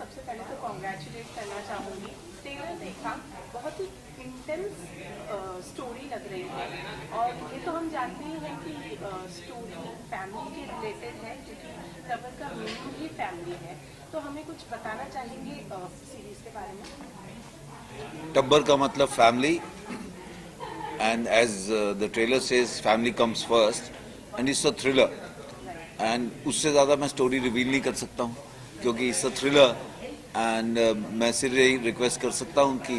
सबसे पहले तो कॉन्ग्रेचुलेट करना चाहूँगी। ट्रेलर देखा, बहुत ही इंटेंस स्टोरी लग रही है और ये तो हम जानते ही हैं कि स्टोरी फैमिली के रिलेटेड है क्योंकि टब्बर का मीनिंग ही फैमिली है। तो हमें कुछ बताना चाहेंगे सीरीज़ के बारे में। टब्बर का मतलब family, and as the trailer says, family comes first, and it's a thriller. And उससे ज़्यादा मैं स्टोरी रिवील नहीं कर सकता हूँ क्योंकि इट्स अ थ्रिलर। एंड मैं सिर्फ यही रिक्वेस्ट कर सकता हूँ कि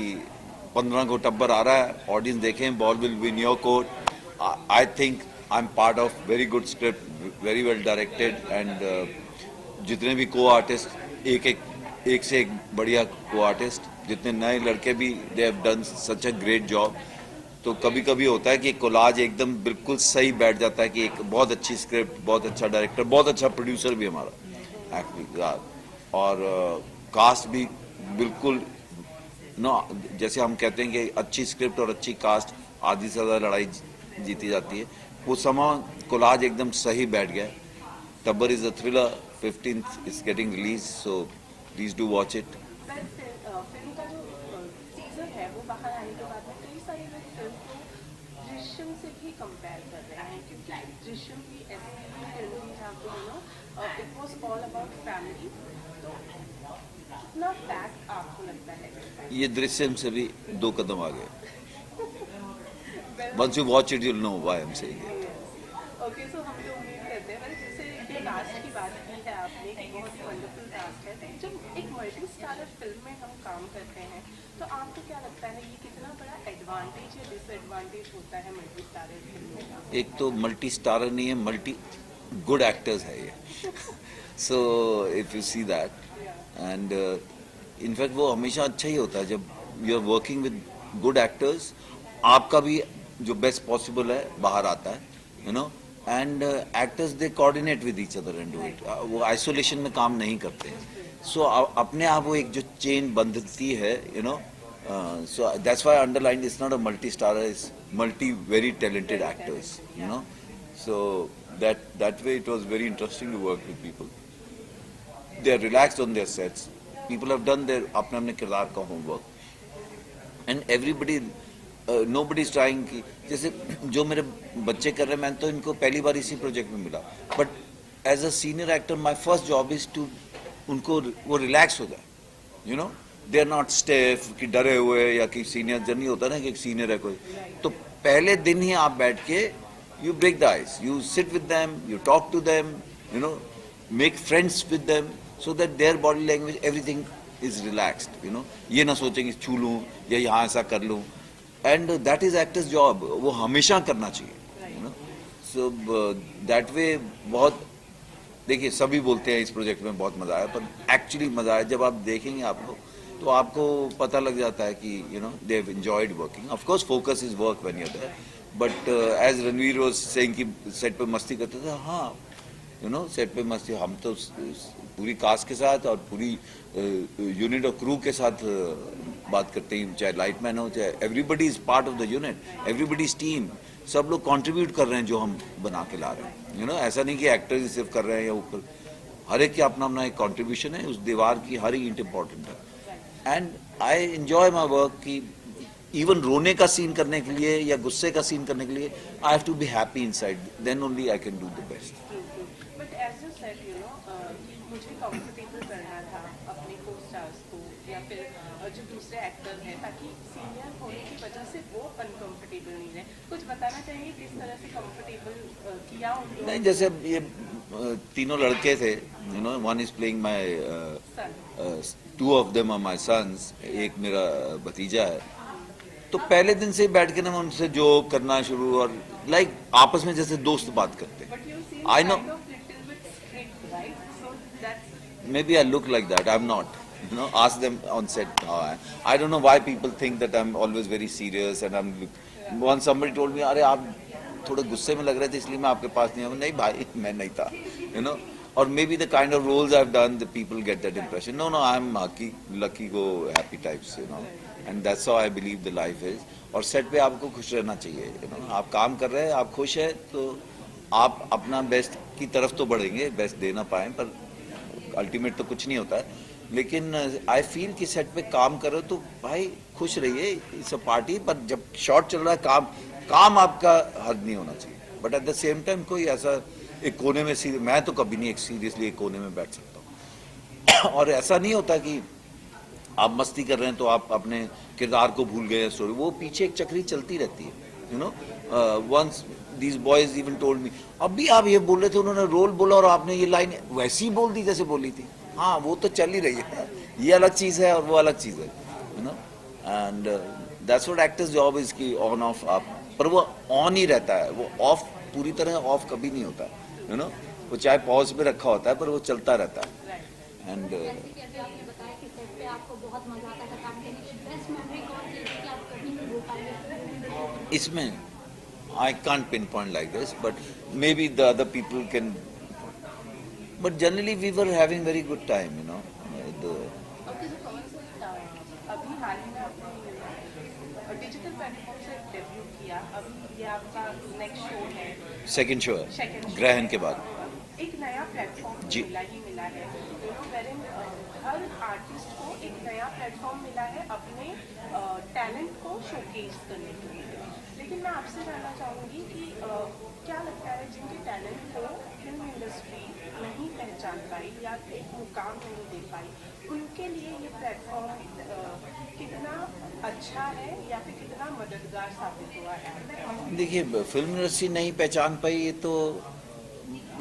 15 को टब्बर आ रहा है, ऑडियंस देखें, ball will win your court. I think I am part of very good script, very well directed, and जितने भी को आर्टिस्ट एक से एक बढ़िया को आर्टिस्ट, जितने नए लड़के भी, they have done such a great job. तो कभी कभी होता है कि कोलाज एकदम बिल्कुल सही बैठ जाता है कि एक बहुत अच्छी स्क्रिप्ट, बहुत अच्छा डायरेक्टर, बहुत अच्छा प्रोड्यूसर भी हमारा एक्चुअली, और कास्ट भी बिल्कुल नो, जैसे हम कहते हैं कि अच्छी स्क्रिप्ट और अच्छी कास्ट आधी से ज़्यादा लड़ाई जीती जाती है, वो समय कोलाज एकदम सही बैठ गया। टब्बर is a thriller, 15th is getting release, so please do watch it. Film का जो टीजर है वो बाहर आने के बाद में कई सारे लोग फिल्म को दृश्यम से भी कंपेयर कर रहे हैं क्योंकि दृश्यम भी ऐसी फिल्म थी जहाँ पे it was all about family. तो कितना फैक्ट आपको लगता है ये दृश्यम से भी 2 कदम आगे। well, once you watch it you'll know why I'm saying it. Okay so हम लोग उम्मीद करते हैं जैसे ये कास्ट की बात की है आपने कि बहुत ही वंडरफुल कास्ट है। तो जब एक मल्टी स्टारर फिल्म में हम काम करते हैं तो आपको क्या लगता है ये कितना बड़ा एडवांटेज या डिसएडवांटेज होता है मल्टी स्टारर फिल्म का? एक तो मल्टी स्टारर नहीं है, मल्टी गुड एक्टर्स है ये। So if you see that, and in fact वो हमेशा अच्छा ही होता है जब you are working with good actors. आपका भी जो बेस्ट पॉसिबल है बाहर आता है, you know, and actors they coordinate with each other and do it. वो आइसोलेशन में काम नहीं करते। सो अपने आप वो एक जो चेन बंधती है, you no, so that's why I underlined it's not a multi-starrer, it's multi very talented actors, you know. So that way it was very interesting to work with people. They are relaxed on their sets. People have done their अपने किरदार का homework, and everybody nobody is trying कि जैसे जो मेरे बच्चे कर रहे हैं, मैं तो इनको पहली बार इसी प्रोजेक्ट में मिला, but as a senior actor my first job is to उनको वो रिलैक्स हो जाए, you know, they are not stiff कि डरे हुए, या कि सीनियर जब नहीं होता ना कि एक सीनियर है कोई, तो पहले दिन ही आप बैठ के you break the ice, you sit with them, you talk to them, you know, make friends with them, so that their body language everything is relaxed, you know, ये ना सोचें कि छू लूँ या यहाँ ऐसा कर लूँ, and that is actors job, वो हमेशा करना चाहिए, you know. So that way बहुत, देखिए सभी बोलते हैं इस प्रोजेक्ट में बहुत मज़ा आया, पर एक्चुअली मज़ा आया जब आप देखेंगे आप लोग तो आपको पता लग जाता है कि you know they have enjoyed working. Of course focus is work when you are there, but as Ranveer was saying कि सेट पे मस्ती करते थे, हाँ, यू नो, सेट पे मस्ती हम तो पूरी कास्ट के साथ और पूरी यूनिट और क्रू के साथ बात करते हैं, चाहे लाइटमैन हो, चाहे everybody is part of the unit, everybody is team, सब लोग कंट्रीब्यूट कर रहे हैं जो हम बना के ला रहे हैं, यू नो। ऐसा नहीं कि एक्टर्स ही सिर्फ कर रहे हैं या ऊपर, हर एक की अपना अपना एक कॉन्ट्रीब्यूशन है, उस दीवार की हर ईंट इम्पॉर्टेंट है। And I enjoy my work कि इवन रोने का सीन करने के लिए या गुस्से का सीन करने के लिए I have to be happy inside, then only I can do the best. But as you said मुझे कंफर्टेबल करना था अपने को स्टार्स को या फिर जो दूसरे एक्टर्स हैं, ताकि सीनियर होने की वजह से वो अनकंफर्टेबल नहीं रहे। कुछ बताना चाहिए किस तरह से कंफर्टेबल किया उनको? नहीं, जैसे अब ये तीनों लड़के थे, you know, one is playing my, two of them are my sons, एक मेरा भतीजा है, तो पहले दिन से बैठ के ना मैं उनसे जोक करना शुरू, और लाइक आपस में जैसे दोस्त बात करते हैं। I know maybe I look like that, I'm not, you know, ask them on set how I don't know why people think that I'm always very serious, and I'm, once somebody told me, अरे आप थोड़े गुस्से में लग रहे थे इसलिए मैं आपके पास नहीं आया, नहीं भाई मैं नहीं था, you know, or maybe the kind of roles I've done, the people get that impression. No, I'm lucky go happy types, you know, and that's how I believe the life is. और set पे आपको खुश रहना चाहिए, you know, आप काम कर रहे हैं, आप खुश है तो आप अपना बेस्ट की तरफ तो बढ़ेंगे, बेस्ट दे ना पाएं, पर अल्टीमेट तो कुछ नहीं होता है, लेकिन आई फील कि सेट पे काम करो तो भाई खुश रहिए, इट्स अ पार्टी, पर जब शॉट चल रहा है काम काम आपका हद नहीं होना चाहिए। But at the same time कोई ऐसा एक कोने में मैं तो कभी नहीं एक सीरियसली एक कोने में बैठ सकता हूँ और ऐसा नहीं होता कि आप मस्ती कर रहे हैं तो आप अपने किरदार को भूल गए स्टोरी, वो पीछे एक चक्री चलती रहती है, you know. Once these boys even told me, अब भी आप ये बोल रहे थे, उन्होंने रोल बोला और आपने ये लाइन वैसी ही बोल दी जैसे बोली थी। हाँ वो तो चल ही रही है, ये अलग चीज़ है और वो अलग चीज़ है, you know. And that's what actors job is की ऑन ऑफ आप, पर वो ऑन ही रहता है, वो ऑफ पूरी तरह ऑफ कभी नहीं होता, यू नो। वो चाहे पॉज पे रखा होता है पर वो चलता रहता है। एंड जैसे कि अभी आपने बताया कि सेट पे आपको बहुत मजा आता था काम करने की, बेस्ट मेमोरी कौन सी थी कि आप कभी नहीं भूल पाएंगे? इसमें I can't pinpoint like this, but maybe the other people can. But generally, we were having very good time, you know. अभी हाल ही में आपने डिजिटल प्लेटफॉर्म से डेब्यू किया, अभी ये आपका नेक्स्ट शो है, Second show, सेकंड ग्रहण के बाद। एक नया प्लेटफॉर्म जी। मिला ही मिला है, यू नो, वेरिन हर आर्टिस्ट को एक नया प्लेटफॉर्म मिला है अपने टैलेंट को शोकेस करने के लिए। लेकिन मैं आपसे जानना चाहूँगी कि क्या लगता है जिनके टैलेंट को फिल्म इंडस्ट्री नहीं पहचान पाई या एक मुकाम नहीं दे पाई, उनके लिए ये प्लेटफॉर्म कितना अच्छा है या फिर कितना मददगार साबित हुआ है? देखिए, फिल्म इंडस्ट्री नहीं पहचान पाई, ये तो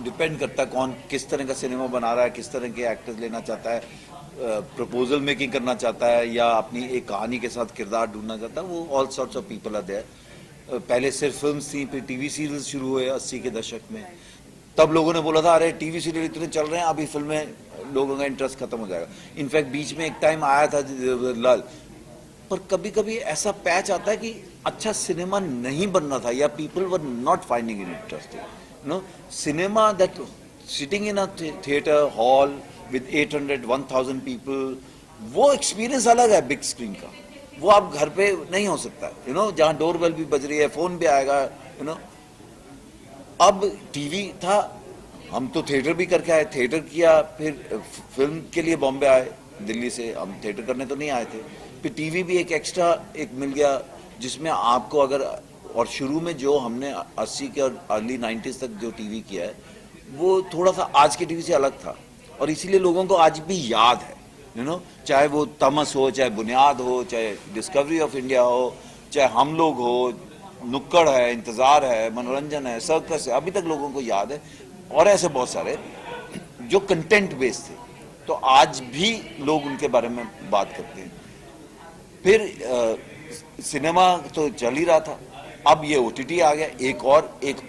डिपेंड करता है कौन किस तरह का सिनेमा बना रहा है, किस तरह के एक्टर्स लेना चाहता है, प्रपोजल मेकिंग करना चाहता है या अपनी एक कहानी के साथ किरदार ढूंढना चाहता है। वो all sorts of people are there. पहले सिर्फ फिल्म्स थी, फिर टीवी सीरियल्स शुरू हुए 80 के दशक में। तब लोगों ने बोला था अरे टीवी सीरियल इतने चल रहे हैं, अभी फिल्में लोगों का इंटरेस्ट खत्म हो जाएगा। इनफैक्ट बीच में एक टाइम आया था लाल, पर कभी कभी ऐसा पैच आता है कि अच्छा सिनेमा नहीं बनना था या people were not finding it interesting, you know. Cinema that sitting in a theatre hall with 800-1000 people, वो एक्सपीरियंस अलग है बिग स्क्रीन का, वो आप घर पे नहीं हो सकता, यू नो, जहाँ डोरबेल भी बज रही है, फोन भी आएगा, यू नो। अब टीवी था, हम तो थिएटर भी करके आए, थिएटर किया, फिर फिल्म के लिए बॉम्बे आए दिल्ली से, हम थिएटर करने तो नहीं आए थे। फिर टीवी भी एक एक्स्ट्रा एक मिल गया जिसमें आपको अगर, और शुरू में जो हमने 80 के और अर्ली 90s तक जो टीवी किया है वो थोड़ा सा आज के टीवी से अलग था और इसीलिए लोगों को आज भी याद है, यू नो। चाहे वो तमस हो, चाहे बुनियाद हो, चाहे डिस्कवरी ऑफ इंडिया हो, चाहे हम लोग हो, नुक्कड़ है, इंतजार है, मनोरंजन है, सर्कस है, अभी तक लोगों को याद है। और ऐसे बहुत सारे जो कंटेंट बेस्ड थे, तो आज भी लोग उनके बारे में बात करते हैं। फिर सिनेमा तो चल ही रहा था, अब ये OTT आ गया, एक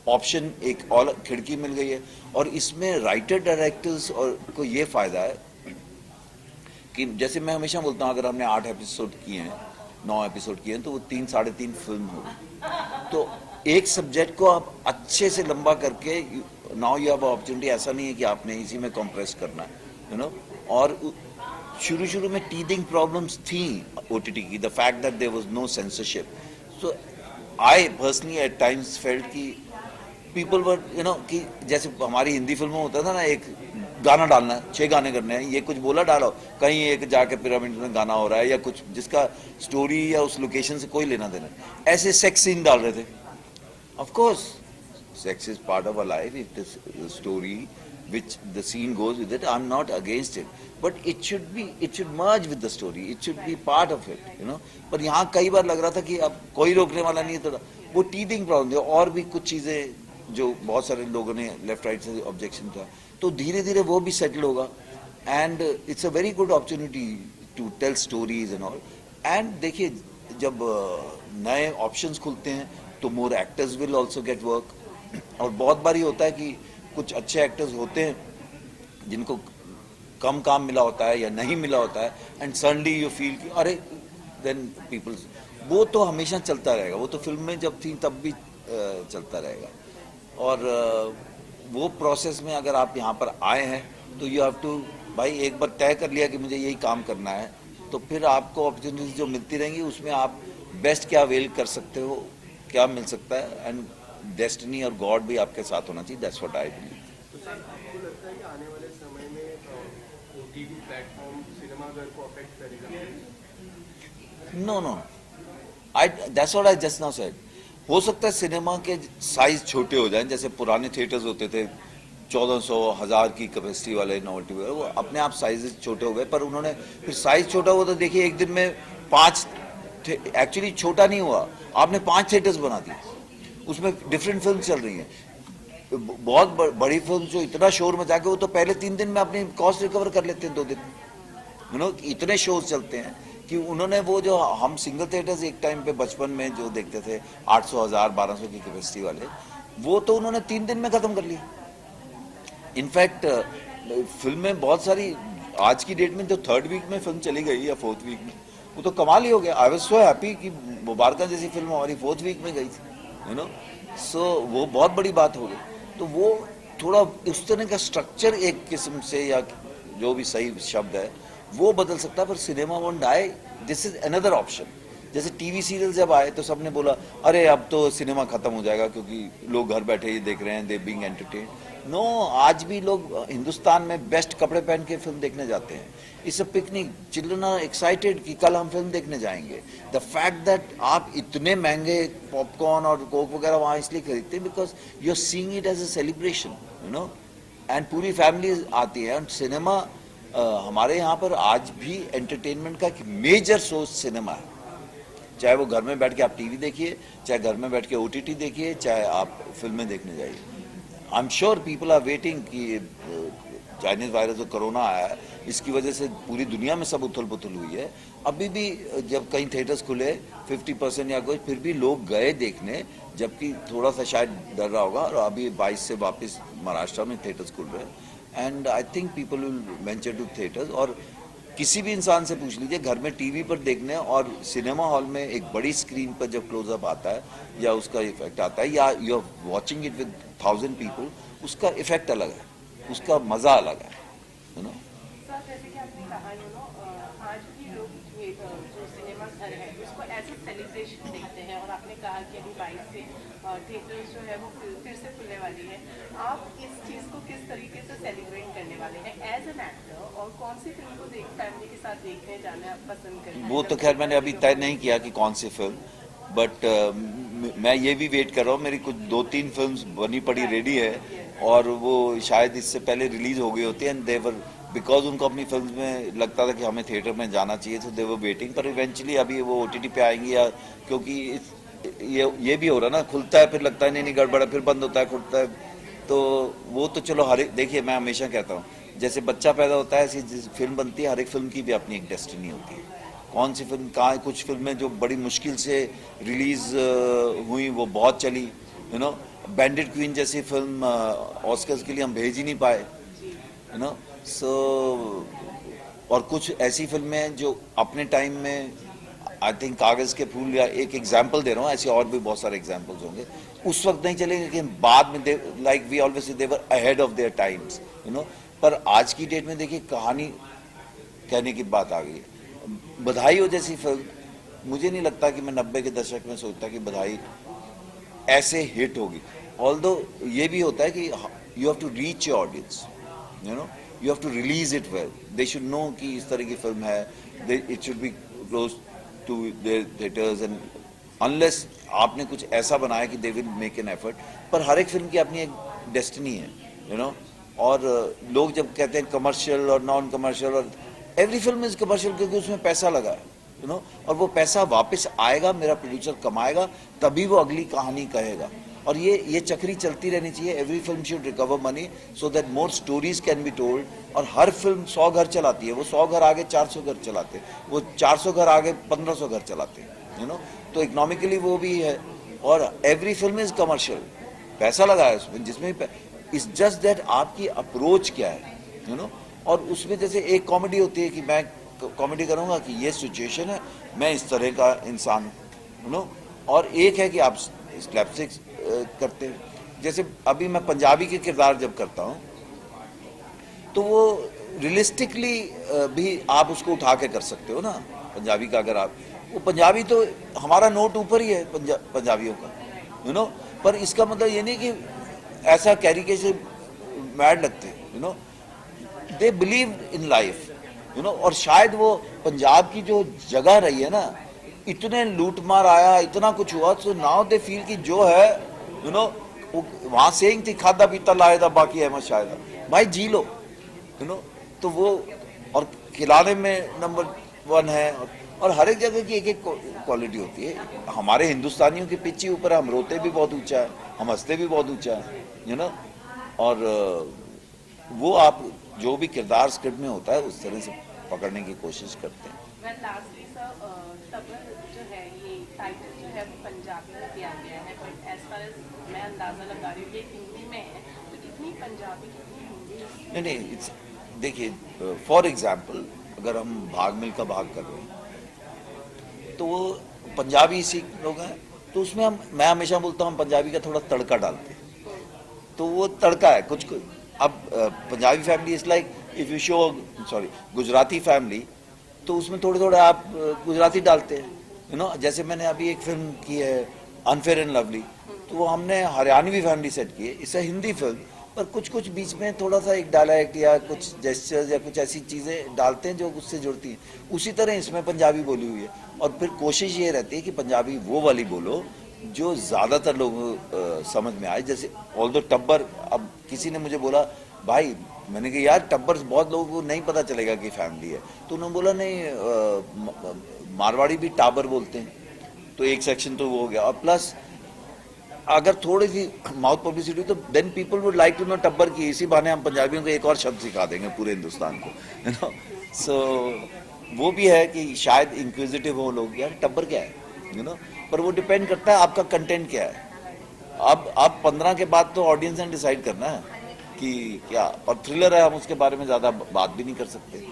ऑप्शन, एक और खिड़की मिल गई है। और इसमें राइटर डायरेक्टर्स और को ये फायदा है कि जैसे मैं हमेशा बोलता हूँ, अगर हमने 8 एपिसोड किए हैं, 9 एपिसोड किए हैं, तो वो 3-3.5 फिल्म होगी। तो एक सब्जेक्ट को आप अच्छे से लंबा करके, नाउ यू हैव अपॉर्चुनिटी, ऐसा नहीं है कि आपने इसी में कंप्रेस करना है, यू नो। और शुरू में टीदिंग प्रॉब्लम्स थी OTT की, the fact that there was no censorship. So I personally at times felt कि पीपल वर, यू नो, कि जैसे हमारी हिंदी फिल्मों में होता था ना, एक गाना डालना है, 6 गाने करने हैं, ये कुछ बोला डालो, कहीं एक जाके पिरामिड में गाना हो रहा है या कुछ जिसका स्टोरी या उस लोकेशन से कोई लेना देना। ऐसे सेक्स सीन डाल रहे थे। Of course sex is part of our life, it is the story which the scene goes with it, I'm not against it, but it should merge with the story, it should be part of it, you know। पर यहाँ कई बार लग रहा था कि अब कोई रोकने वाला नहीं है, तो वो टीदिंग प्रॉब्लम थी और भी कुछ चीज़ें जो बहुत सारे लोगों ने लेफ्ट राइट से ऑब्जेक्शन था, तो धीरे धीरे वो भी सेटल होगा। And it's a very good opportunity to tell stories and all. And देखिए, जब नए ऑप्शंस खुलते हैं तो more actors will also get work. और बहुत बार ये होता है कि कुछ अच्छे एक्टर्स होते हैं जिनको कम काम मिला होता है या नहीं मिला होता है, एंड सडनली यू फील कि अरे, देन पीपल्स, वो तो हमेशा चलता रहेगा, वो तो फिल्म में जब थी तब भी चलता रहेगा। और वो प्रोसेस में अगर आप यहाँ पर आए हैं तो यू हैव टू, भाई एक बार तय कर लिया कि मुझे यही काम करना है, तो फिर आपको अपॉर्चुनिटीज जो मिलती रहेंगी उसमें आप बेस्ट क्या अवेल कर सकते हो, क्या मिल सकता है, एंड डेस्टिनी और गॉड भी आपके साथ होना चाहिए। That's what I believe. तो सर, आपको लगता है कि आने वाले समय में OTT टीवी प्लेटफॉर्म सिनेमा घर को अफेक्ट करेगा? No no, I that's what I just now said. हो सकता है सिनेमा के साइज छोटे हो जाएं, जैसे पुराने थिएटर्स होते थे 1400 1000 की कैपेसिटी वाले नोवेल्टी वगैरह, वो अपने आप साइजेस छोटे हो गए। पर उन्होंने फिर साइज छोटा हुआ तो देखिए एक दिन में 5, एक्चुअली छोटा नहीं हुआ, आपने 5 थिएटर्स बना दिए, उसमें डिफरेंट फिल्म चल रही हैं। बहुत बड़ी फिल्म जो इतना शोर में जाके, वो तो पहले 3 दिन में अपनी कॉस्ट रिकवर कर लेते हैं, 2 दिन, इतने शोज चलते हैं कि उन्होंने वो जो हम सिंगल थिएटर्स एक टाइम पे बचपन में जो देखते थे 800 1000 1200 की कैपेसिटी वाले, वो तो उन्होंने 3 दिन में खत्म कर लिया। इनफैक्ट फिल्में बहुत सारी आज की डेट में जो 3rd वीक में फिल्म चली गई या 4th वीक में, वो तो कमाल ही हो गया। आई वाज सो हैप्पी कि मुबारका जैसी फिल्म हमारी 4th वीक में गई थी, सो वो बहुत बड़ी बात हो गई। तो वो थोड़ा उस तरह का स्ट्रक्चर एक किस्म से, या जो भी सही शब्द है वो बदल सकता है, पर cinema won't die, this is another option. जैसे टीवी सीरियल जब आए तो सबने बोला अरे अब तो सिनेमा खत्म हो जाएगा क्योंकि लोग घर बैठे ही देख रहे हैं, दे बीइंग एंटरटेन। नो, आज भी लोग हिंदुस्तान में बेस्ट कपड़े पहन के फिल्म देखने जाते हैं। It's a picnic, children are excited कि कल हम फिल्म देखने जाएंगे। द फैक्ट दैट आप इतने महंगे पॉपकॉर्न और कोक वगैरह वहाँ इसलिए खरीदते हैं because you are seeing it as a celebration, and पूरी फैमिली आती है। एंड सिनेमा हमारे यहाँ पर आज भी एंटरटेनमेंट का एक मेजर सोर्स सिनेमा है। चाहे वो घर में बैठ के आप टीवी देखिए, चाहे घर में बैठ के ओटीटी देखिए, चाहे आप फिल्में देखने जाइए। I am sure people are waiting कि चाइनीज वायरस जो कोरोना आया है, इसकी वजह से पूरी दुनिया में सब उथल पुथल हुई है। अभी भी जब कहीं थिएटर्स खुले 50% या कुछ, फिर भी लोग गए देखने, जबकि थोड़ा सा शायद डर रहा होगा। और अभी 22 से वापस महाराष्ट्र में थिएटर्स खुल रहे हैं, and I think people will venture to theatres. और किसी भी इंसान से पूछ लीजिए, घर में टीवी पर देखने और सिनेमा हॉल में एक बड़ी स्क्रीन पर जब क्लोजअप आता है या उसका इफेक्ट आता है, या you are watching it with 1000 people, उसका इफेक्ट अलग है, उसका मजा अलग है, सर, जैसे कि आपने कहा आज भी लोग ये जो सिनेमा घर है उसको एज ए सेलिब्रेशन देखते हैं, और आपने कहा कि अभी 22 से थिएटर्स जो है वो फिर से खुलने वाली है। आप इस चीज़ को किस तरीके से सेलिब्रेट करने वाले हैं एज एन एक्टर, और कौन सी फिल्म को फैमिली के साथ देखने जाना पसंद करें? वो तो खैर मैंने अभी तय नहीं किया कि कौन सी फिल्म, बट मैं ये भी वेट कर रहा हूँ। मेरी कुछ 2-3 फिल्म्स बनी पड़ी रेडी है, और वो शायद इससे पहले रिलीज हो गई होती है, एंड देवर बिकॉज उनको अपनी फिल्म में लगता था कि हमें थिएटर में जाना चाहिए, तो देवर वेटिंग। पर इवेंचुअली अभी वो ओटीटी पे आएंगी, या क्योंकि ये भी हो रहा ना, खुलता है फिर लगता है नहीं गड़बड़ है, फिर बंद होता है, खुलता है, तो वो तो चलो हर एक, देखिए मैं हमेशा कहता हूँ जैसे बच्चा पैदा होता है ऐसी फिल्म बनती है, हर एक फिल्म की भी अपनी एक डेस्टिनी होती है। कौन सी फिल्म कहाँ, कुछ फिल्में जो बड़ी मुश्किल से रिलीज हुई वो बहुत चली, बैंडिट क्वीन जैसी फिल्म ऑस्कर्स के लिए हम भेज ही नहीं पाए, सो और कुछ ऐसी फिल्में हैं जो अपने टाइम में, आई थिंक कागज के फूल, या एक एग्जाम्पल दे रहा हूँ, ऐसे और भी बहुत सारे एग्जाम्पल्स होंगे, उस वक्त नहीं चलेंगे, लेकिन बाद में like we always they were ahead of their times, पर आज की डेट में देखिए कहानी कहने की बात आ गई है। बधाई हो जैसी फिल्म, मुझे नहीं लगता कि मैं 90 के दशक में सोचता कि बधाई ऐसे हिट होगी। ऑल्दो ये भी होता है कि you have to reach your audience, you have to release it well, they should know कि इस तरह की फिल्म है, it should be close to their theatres, and unless आपने कुछ ऐसा बनाया कि they will make an effort. पर हर एक फिल्म की अपनी एक डेस्टिनी है, और लोग जब कहते हैं कमर्शियल और नॉन कमर्शियल, और एवरी फिल्म इज कमर्शियल क्योंकि उसमें पैसा लगा है, और वो पैसा वापस आएगा, मेरा प्रोड्यूसर कमाएगा, तभी वो अगली कहानी कहेगा। और ये चक्री चलती रहनी चाहिए। Every film should recover money so that more stories can be told. और हर फिल्म 100 घर चलाती है, वो 100 घर आगे 400 घर चलाते, वो 400 घर आगे 1500 घर चलाते हैं, तो इकोनॉमिकली वो भी है। और एवरी फिल्म इज कमर्शियल, पैसा लगा है उसमें, जिसमें इट्स जस्ट दैट आपकी अप्रोच क्या है, और उसमें जैसे एक कॉमेडी होती है कि मैं कॉमेडी करूंगा कि ये सिचुएशन है, मैं इस तरह का इंसान हूँ, और एक है कि आप स्लैपस्टिक करते हैं। जैसे अभी मैं पंजाबी के किरदार जब करता हूँ तो वो रियलिस्टिकली भी आप उसको उठा के कर सकते हो ना, पंजाबी का। अगर आप वो पंजाबी तो हमारा नोट ऊपर ही है पंजाबियों का, पर इसका मतलब ये नहीं कि ऐसा कैरिकेचर मैड लगते, they believe in life, you know. और शायद वो पंजाब की जो जगह रही है ना, इतने लूट मार आया, इतना कुछ हुआ, तो नाउ दे फील कि जो है, यू नो, वहां सेइंग थी खादा पीता लाएदा बाकी अहमद शायदा, भाई जी लो, यू नो। तो वो, और खिलाने में नंबर 1 है, और हर एक जगह की एक एक क्वालिटी होती है। हमारे हिंदुस्तानियों के पिच ही ऊपर हम रोते भी बहुत ऊंचा है, हम हंसते भी बहुत ऊंचा है, यू नो। और वो आप जो भी किरदार स्क्रिप्ट में होता है उस तरह से पकड़ने की कोशिश करते हैं। मैं लास्टली सर, तबल जो है ये टाइटल जो है वो पंजाबी में दिया गया है, बट एज फार एज मैं अंदाज़ा लगा रही हूँ ये हिंदी में है, तो कितनी पंजाबी कितनी हिंदी? नहीं, देखिए, फॉर एग्जाम्पल अगर हम भाग मिल्खा भाग कर रहे हैं तो वो पंजाबी सिख लोग हैं, तो उसमें मैं हमेशा बोलता हूँ हम पंजाबी का थोड़ा तड़का डालते हैं, तो वो तड़का है कुछ। अब Punjabi family is like if you show, sorry, Gujarati family, तो उसमें थोड़े थोड़े आप गुजराती डालते हैं, यू नो। जैसे मैंने अभी एक फिल्म की है अनफेयर एंड लवली, तो वो हमने हरियाणवी फैमिली सेट की है, इससे हिंदी फिल्म, पर कुछ कुछ बीच में थोड़ा सा एक डायलैक्ट या कुछ जेस्चर्स या कुछ ऐसी चीज़ें डालते हैं जो उससे जुड़ती हैं। उसी तरह इसमें पंजाबी बोली हुई है, और फिर कोशिश ये रहती है कि पंजाबी वो वाली बोलो जो ज़्यादातर लोगों को समझ में आए। जैसे ऑल दो टब्बर, अब किसी ने मुझे बोला भाई, मैंने कहा यार टब्बर बहुत लोगों को नहीं पता चलेगा कि फैमिली है, तो उन्होंने बोला नहीं, मारवाड़ी भी टाबर बोलते हैं, तो एक सेक्शन तो वो हो गया। और प्लस अगर थोड़ी सी माउथ पब्लिसिटी, तो then people would like to know Tabbar की, इसी बहाने हम पंजाबियों को एक और शब्द सिखा देंगे पूरे हिंदुस्तान को, यू नो। सो वो भी है कि शायद इंक्विजिटिव हो लोग, यार टब्बर क्या है, यू नो। पर वो डिपेंड करता है आपका कंटेंट क्या है। अब 15 के बाद तो ऑडियंस ने डिसाइड करना है कि क्या, और थ्रिलर है, हम उसके बारे में ज़्यादा बात भी नहीं कर सकते।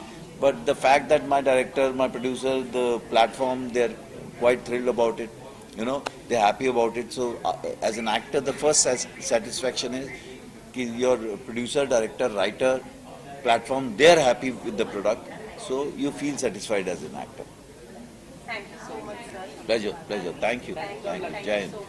But the fact that my director, my producer, the platform, they are quite thrilled about it, you know, they're happy about it. So as an actor, the first satisfaction is कि your producer, director, writer, platform, they're happy with the product, so you feel satisfied as an actor. Thank you so much, sir. Pleasure, thank you, Thank you Jai so Hind. much.